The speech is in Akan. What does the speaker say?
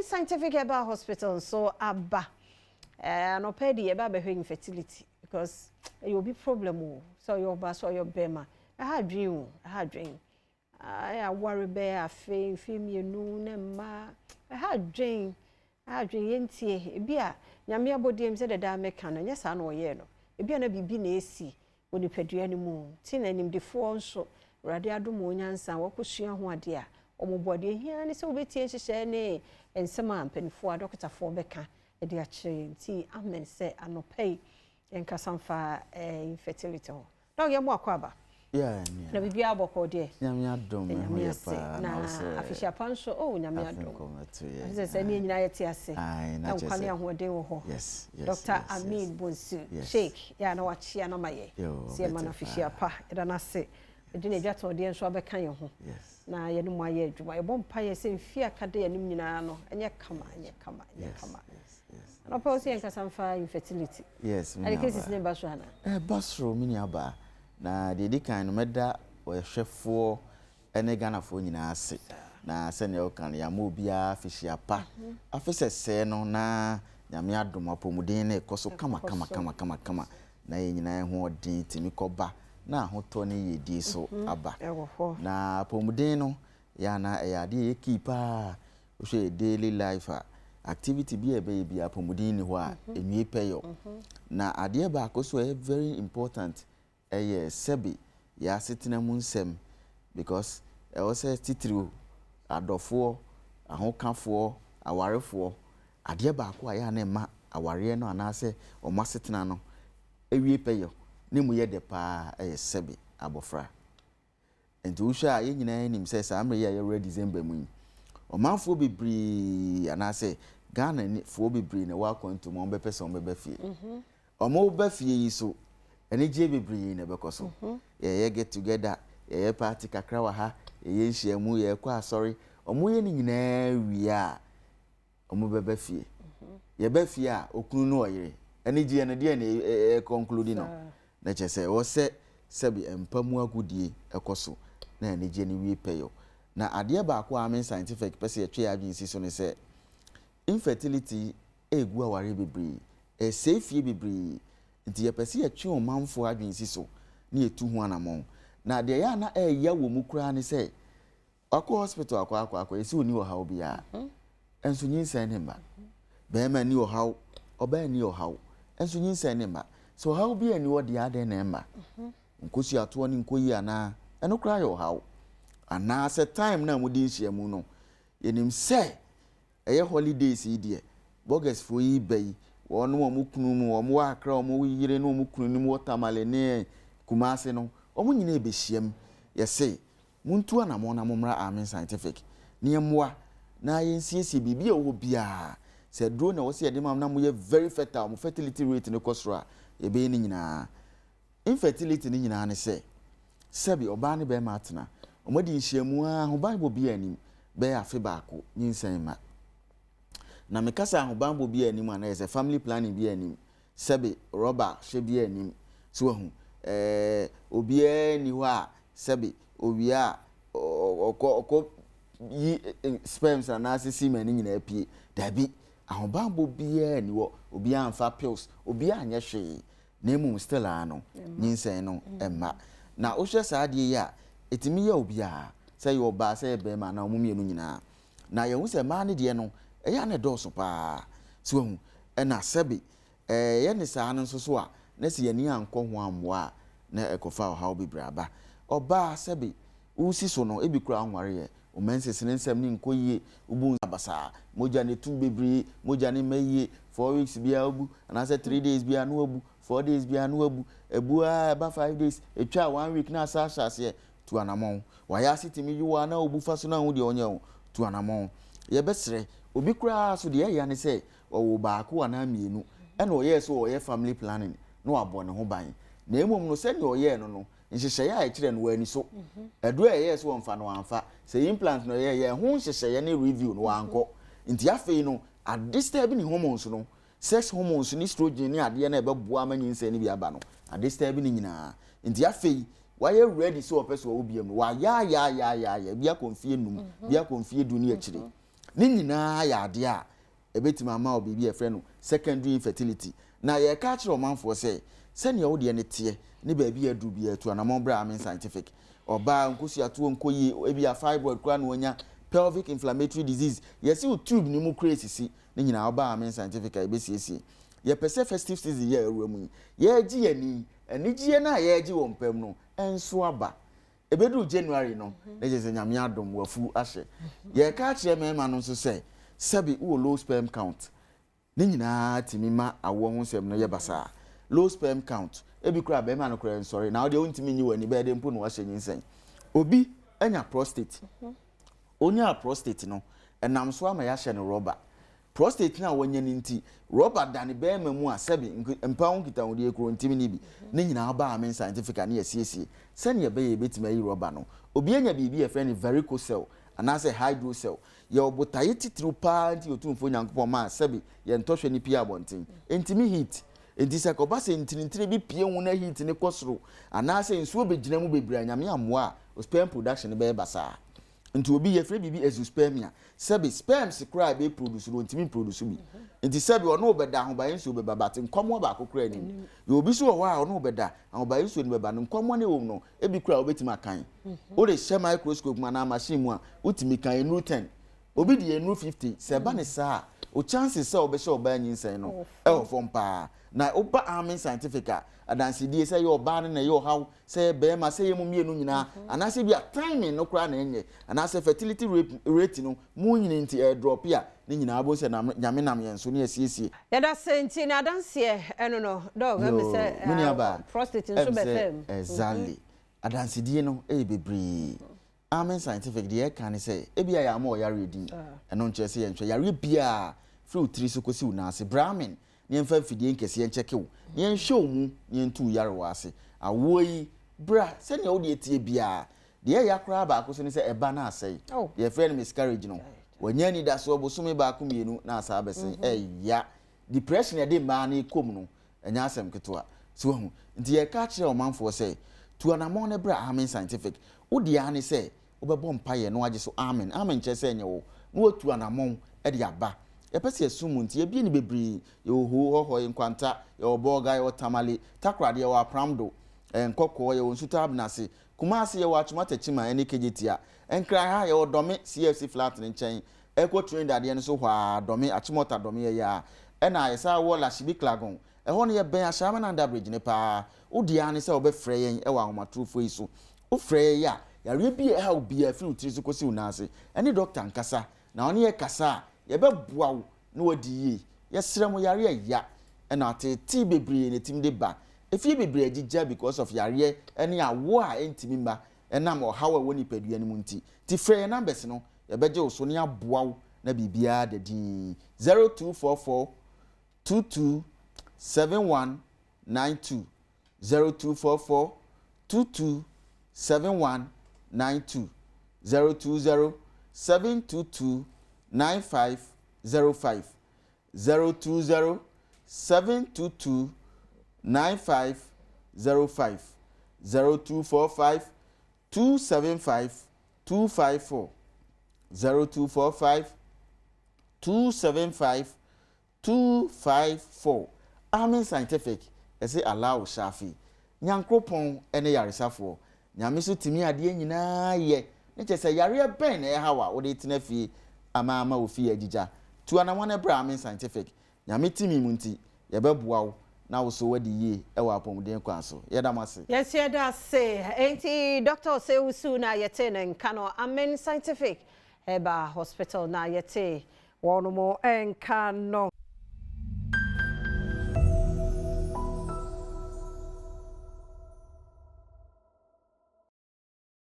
Scientific Herbal Hospital so aba no pay the eba be infertility because you will be problem so your boss or your bema I had dream I worry bear fame you know ma I had dream yenti bia nyame abodiem se deda meka no nya sa na oye no bia na bibi na esi woni padua ni mu tin anim defo nso rade adom onyansa wakosua ho ade a omobode hia ne se obetie hyehyɛ ne ensema ampanifo a dokotafo beka e de akye nti amen se anopei enkasamfa infertility ho dog ye mo akwaba na bibi aboko de nyame adom nyame pa na afisha panso nyame adom se ni nyina yete ase na kwani ahode wo ho yes Dr. Amin Bonsu Sheikh ya na wachia na maye se man afisha pa eda na se edine dwato ode nso abeka ye ho na ye no mu aye adwuma ye bompa ye se mfia kade ye nim nyina no enye kama no pause en kasamfa infertility yes ali cases ne basro ana basro mini aba na de kan no meda o hwefo ene ganafo nyina ase na se ne o kan ya mo bia fihia pa afese se no na nyame adom apomuden na ekoso kama na ye nyina ho odin timi koba na hoto ne yedi so aba na apomuden no ya na ya de ye keepa o hwe daily life activity bi ebe bi apomuden ni ho a enwie peyo na ade ba akoso very important sebi ya sitina mu nsem because say titiri adofo ahokafo awarefo ade ba ko aya na ma aware no anase o masetina no ewie peyo ne mu ye de pa sebi abofra enti wo hwa ye nyina nim se sa amre ye ready December mu o manfo bibri anase Ghana ni fo bibri na wa konto mo be pese o be fie o mo be fie yi so ene je bibri na be koso ye get together ye party kakra wa ha ye nhyiamu ye kwa sorry o mo ye ni nyina wia o mo be fie ye be fie a okunu no oyire ene je na de na conclude no na chese wo se sebi empamu agudie ekoso na ene je ni wi peyo na ade ba ko amen scientific pese etwe adwinsi so ne se infertility egu aware bibri safety bibri nti ye pese etwe o manfo adwinsi so na etu ho anamon na de ya na ya wo mu kura ne se akọ hospital akọ esi oni o hawo bia enso nyinsa ne mba be ma ni o hawo oba ni o hawo enso nyinsa ne mba so hawo bia ni o de ade na mba nkosi ato ni nkoyi ana eno kura yo hawo ana se time na mudi nhia mu no yenim se eye holidays idie bogus fo yi bai wonu mu kunu mu o mu akra o mu yire no mu kunu ni mu watermale ne kumase no o mu nyina ebehyiam ye say muntu anamo na momra amen scientific ne emwa na yensiesie bibia wo bia se dro na wo se edema na mo ye very fertile mo fertility rate ne kosra ebe ni nyina infertility ni nyina ne se sebi oba ne be ma atena omodi nhyiamu a ho bible bia ni be afi baako nyinsan ma na mekasa ho bible bia ni mu na ye family planning bia ni sebi roba hwe bia ni so hu obia ni ho a sebi obia oko yi sperms na asisi mani nyina apie dabi ahobambo bia ni wo obia amfa pills obia anya hwe na emu still ano nyinsen no emma na o hwe saade ya etimi ya obia say yo ba say be ma na omumienu nyina na ye hu se ma ne de no eya na do so pa so hu na sebi ye ne saa no so a na se ye ni anko ho amwa na ekofa o hawo bibraba oba sebi usi so no ebikura anware ye o menses ne nsem ni nkoyie ubu abasa moja ne tu bebri moja ne maye 4 weeks bia obu na say 3 days bia no obu 4 days bia no obu ebu ba 5 days etwa 1 week na asa asase tu anamon waya sitimi yuwa na obu fa so na hu de onye tu anamon ye besre obi kura so de ya ne say owo baako ana mienu e na oye so oye family planning no abo ne ho ban na emom no se ne oye no nhyehyɛ ya ekire no wani so edo eye so wonfa no anfa say implant no ye ho nhyehyɛ ne review no anko nti afei no adisturb ni hormones no sex hormones ni estrogen ni ade na ebeboa amanyinsa ni bia ba no adisturb ni nyina nti afei why ready so person wo bia mu wa ya bia konfie num bia konfie du ni ekire ni nyina ya ade a ebeti mama obibi e friend no secondary infertility na ye ka kire omanfo se ne wo de ne tie ne ba bi adu bi atu anamon bra amen scientific oba nkosi ato nkoyi ebi a fibroid kura no nya pelvic inflammatory disease yesi o tube ni mu crazy si ne nyina oba amen scientific e besiesie ye pese festive season ye awuramu ye gi yani anigie na ye gi wompam no enso aba ebedu January no na je se nyame adom wafu ahye ye ka kire mema no so se sebi wo low sperm count ne nyina timi ma awo ho sem no ye basa low sperm count ebi kura be ma no kura sorry na ode ontimi nyi wani be de mpo no wahye nyinsen obi anya prostate onya prostate no enam so ama ya hye no rubber prostate na wanya ni nti rubber dane be ma mu a sebi mpa ho kita wode ekuro ntimi ni bi ne nyina ba amen scientific na yesiesie se ne be ye betima yi rubber no obi anya bibi e friend varicocele anase hydrocele ye obotaye titru pa nti otumfo nyankopon ma sebi ye ntohwe ni pia abonten entimi heat enti se ko ba se ntirintire bi pie hu na heat ne kosoro anase nsuo begina mu bebra nyame amoa sperm production be basa enti obi ye fre bibi exospermia sebi sperms kra be produce ro ntimi produce bi enti sebi ono obeda ho ba nsuo be babate nkomo ba akokra ni ye obi so ho a ono obeda ho ba nsuo ni be ba nkomo ne wo no ebi kra obetima kan o de she microscope ma na machine mu a utimi kan enu 10 obi de enu 50 se ba ne sa o chances se obehye oba nyinsen no e wo fompa na oba amen scientific adansi die se yo ba na yo how se be ma se yemu mienu nyina anase bia timing no kra na enye anase fertility rate no mu nyina nti drop ya ni nyina abo se na nyame nam yenso ne asiesie ya da senti na adanse eno no dog me se prostate nso be fem exactly adansi die no bebre amen scientific die kan se ebia ya ma o yare di eno nche se yenhwe yare bia fruit tri so kosi unase brahmin ne mfa fidie nkese encheke wo ne nhwe mu ne ntu yare wase awoyi bra se ne wo de tie bia de ya kra ba ko so ne se eba na asai ye friend miscarriage no wanya ni da so bosume ba ko mienu na asa abese ya depression ya de ma na ekom no enya asem ketwa so hu nti ye ka kire o manfo se tu anamon ne bra amen scientific wo de ya ne se wo bebo mpaye no age so amen che se enye wo no tu anamon e de aba epese asumu nti ebie ni bebri ye ho nkwanta ye oboga ye tamale takrade ye wa pramdo nkoko ye nsuta abnase kumase ye wa chumata chima ene kejetia enkra ha ye odome CFC flat ne nchen eko train dade ne so hwa adome achimota adome ye ya ena ye sa wo la shibi klagon ho ne ye ben ashama na nda bridge ne pa udia ne se obefre yen e wa homatrofo iso ofre ya yare bi e ha obi afi utiri so kosi unase ene doctor nkasa na one ye kasa ye be boawo na wadi yi ye srem yare ya ena ateti bebre ne tim de ba efi bebre agija because of yare ene awo a entimi mba enam ohawa woni padua ne munti ti frɛ numbers no ye beje oso ne aboawo na bibia de din 0244 22 7192 0244 22 7192 020 722 9505 020 722 9505 0245 275 254 0245 275 254 Amen scientific ese allow shafi nyankropon ene yaresafo nyame so timi ade nyina ye ne chese yare ben na hawa wo de tena fie ama ofi agija tu anamone bra Amen scientific nyame timi munti ye beboa wo na wo so wadi ye e wa apomden kwa so ye da mase yes ye da say enti doctor say usu na yete nka no Amen scientific Herbal hospital na yete wono mo enka no